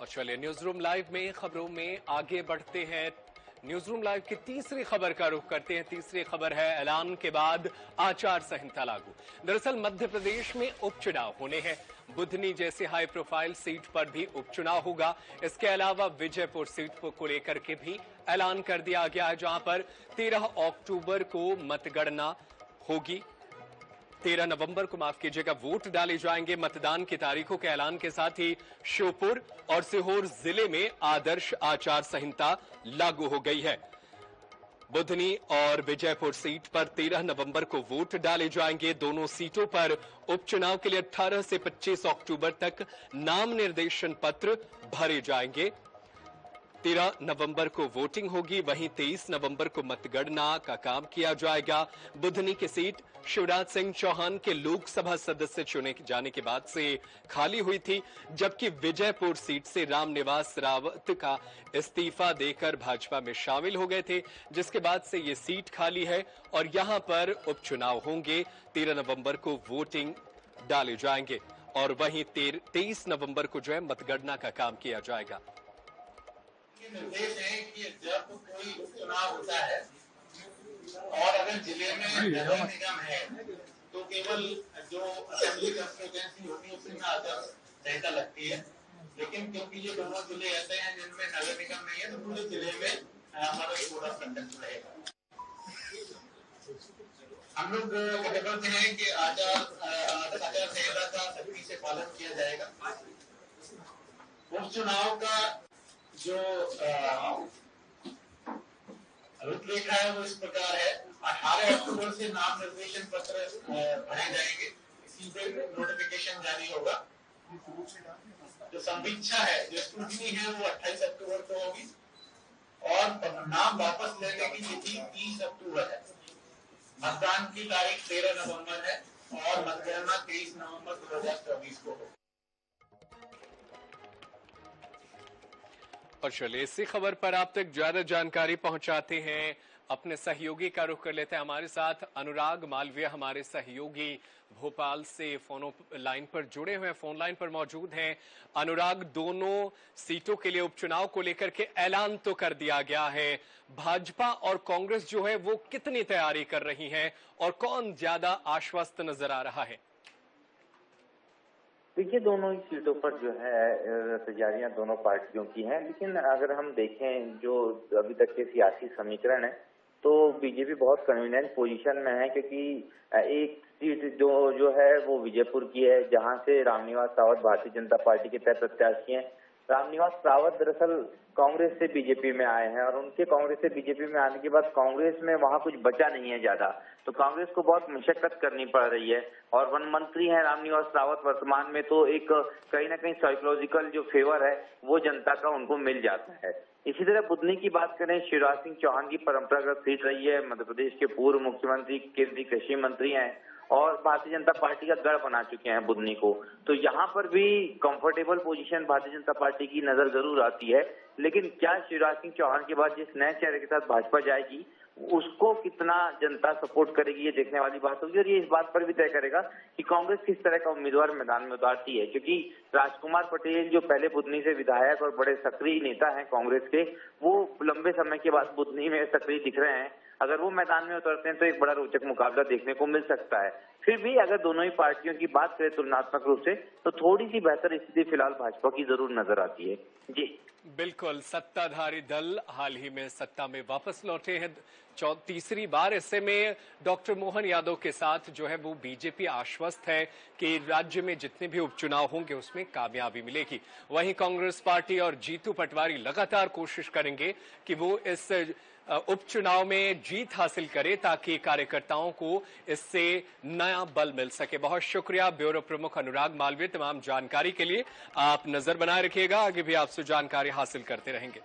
चलिए news room live में खबरों में आगे बढ़ते हैं। न्यूज रूम लाइव की तीसरी खबर का रुख करते हैं। तीसरी खबर है ऐलान के बाद आचार संहिता लागू। दरअसल मध्य प्रदेश में उपचुनाव होने हैं। बुधनी जैसे हाई प्रोफाइल सीट पर भी उपचुनाव होगा। इसके अलावा विजयपुर सीट को लेकर के भी ऐलान कर दिया गया है, जहां पर 13 अक्टूबर को मतगणना होगी। 13 नवंबर को माफ कीजिएगा वोट डाले जाएंगे। मतदान की तारीखों के ऐलान के साथ ही श्योपुर और सीहोर जिले में आदर्श आचार संहिता लागू हो गई है। बुधनी और विजयपुर सीट पर 13 नवंबर को वोट डाले जाएंगे। दोनों सीटों पर उपचुनाव के लिए 18 से 25 अक्टूबर तक नाम निर्देशन पत्र भरे जाएंगे। 13 नवंबर को वोटिंग होगी, वहीं 23 नवंबर को मतगणना का काम किया जाएगा। बुधनी की सीट शिवराज सिंह चौहान के लोकसभा सदस्य चुने जाने के बाद से खाली हुई थी, जबकि विजयपुर सीट से रामनिवास रावत का इस्तीफा देकर भाजपा में शामिल हो गए थे, जिसके बाद से ये सीट खाली है और यहां पर उपचुनाव होंगे। 13 नवंबर को वोटिंग डाले जाएंगे और वहीं 23 नवंबर को जो है मतगणना का काम किया जाएगा। निर्देश है कि जब कोई उपचुनाव होता है और अगर जिले में नगर निगम है तो केवल जो असेंबली कंस्टिट्यूएंसी होती है उसमें आचार संहिता लगती है, लेकिन क्योंकि ये दोनों जिले ऐसे हैं जिनमें नगर निगम नहीं है तो पूरे जिले में हमारा कोड ऑफ कंडक्ट रहेगा। हम लोग कहते हैं कि आचार संहिता का सख्ती से पालन किया जाएगा। उपचुनाव का जो रूपरेखा है वो इस प्रकार है। 18 अक्टूबर से नाम निर्देशन पत्र भरे जाएंगे, इसी पे नोटिफिकेशन जारी होगा। जो समीक्षा है, जो स्क्रूटनी है वो 28 अक्टूबर को होगी और नाम वापस लेने की तिथि 30 अक्टूबर है। मतदान की तारीख 13 नवंबर है और मतगणना 23 नवंबर 2024 को होगी। और चलिए इसी खबर पर आप तक ज्यादा जानकारी पहुंचाते हैं। अपने सहयोगी का रुख कर लेते हैं। हमारे साथ अनुराग मालवीय हमारे सहयोगी भोपाल से फोन लाइन पर जुड़े हुए हैं, फोन लाइन पर मौजूद हैं। अनुराग, दोनों सीटों के लिए उपचुनाव को लेकर के ऐलान तो कर दिया गया है, भाजपा और कांग्रेस जो है वो कितनी तैयारी कर रही हैं और कौन ज्यादा आश्वस्त नजर आ रहा है? देखिए, दोनों ही सीटों पर जो है तैयारियां दोनों पार्टियों की हैं, लेकिन अगर हम देखें जो अभी तक के सियासी समीकरण है तो बीजेपी बहुत कन्वीनियंट पोजीशन में है, क्योंकि एक सीट जो है वो विजयपुर की है, जहां से रामनिवास रावत भारतीय जनता पार्टी के तय प्रत्याशी हैं। रामनिवास रावत दरअसल कांग्रेस से बीजेपी में आए हैं और उनके कांग्रेस से बीजेपी में आने के बाद कांग्रेस में वहां कुछ बचा नहीं है ज्यादा, तो कांग्रेस को बहुत मशक्कत करनी पड़ रही है। और वन मंत्री हैं रामनिवास रावत वर्तमान में, तो एक कहीं ना कहीं साइकोलॉजिकल जो फेवर है वो जनता का उनको मिल जाता है। इसी तरह बुधनी की बात करें, शिवराज सिंह चौहान की परंपरागत सीट रही है, मध्य प्रदेश के पूर्व मुख्यमंत्री केंद्रीय कृषि मंत्री हैं और भारतीय जनता पार्टी का गढ़ बना चुके हैं बुधनी को, तो यहाँ पर भी comfortable position Bharatiya Janata party की नजर जरूर आती है। लेकिन क्या शिवराज सिंह चौहान के बाद जिस नए चेहरे के साथ भाजपा जाएगी उसको कितना जनता सपोर्ट करेगी, ये देखने वाली बात होगी। और ये इस बात पर भी तय करेगा कि कांग्रेस किस तरह का उम्मीदवार मैदान में उतारती है, क्योंकि राजकुमार पटेल जो पहले बुधनी से विधायक और बड़े सक्रिय नेता हैं कांग्रेस के, वो लंबे समय के बाद बुधनी में सक्रिय दिख रहे हैं। अगर वो मैदान में उतरते हैं तो एक बड़ा रोचक मुकाबला देखने को मिल सकता है। फिर भी अगर दोनों ही पार्टियों की बात करें तुलनात्मक रूप से तो थोड़ी सी बेहतर स्थिति फिलहाल भाजपा की जरूर नजर आती है। जी बिल्कुल, सत्ताधारी दल हाल ही में सत्ता में वापस लौटे हैं तीसरी बार। ऐसे में डॉक्टर मोहन यादव के साथ जो है वो बीजेपी आश्वस्त है कि राज्य में जितने भी उपचुनाव होंगे उसमें कामयाबी मिलेगी। वहीं कांग्रेस पार्टी और जीतू पटवारी लगातार कोशिश करेंगे कि वो इस उपचुनाव में जीत हासिल करे ताकि कार्यकर्ताओं को इससे नया बल मिल सके। बहुत शुक्रिया ब्यूरो प्रमुख अनुराग मालवीय, तमाम जानकारी के लिए। आप नजर बनाए रखिएगा, आगे भी आपसे जानकारी हासिल करते रहेंगे।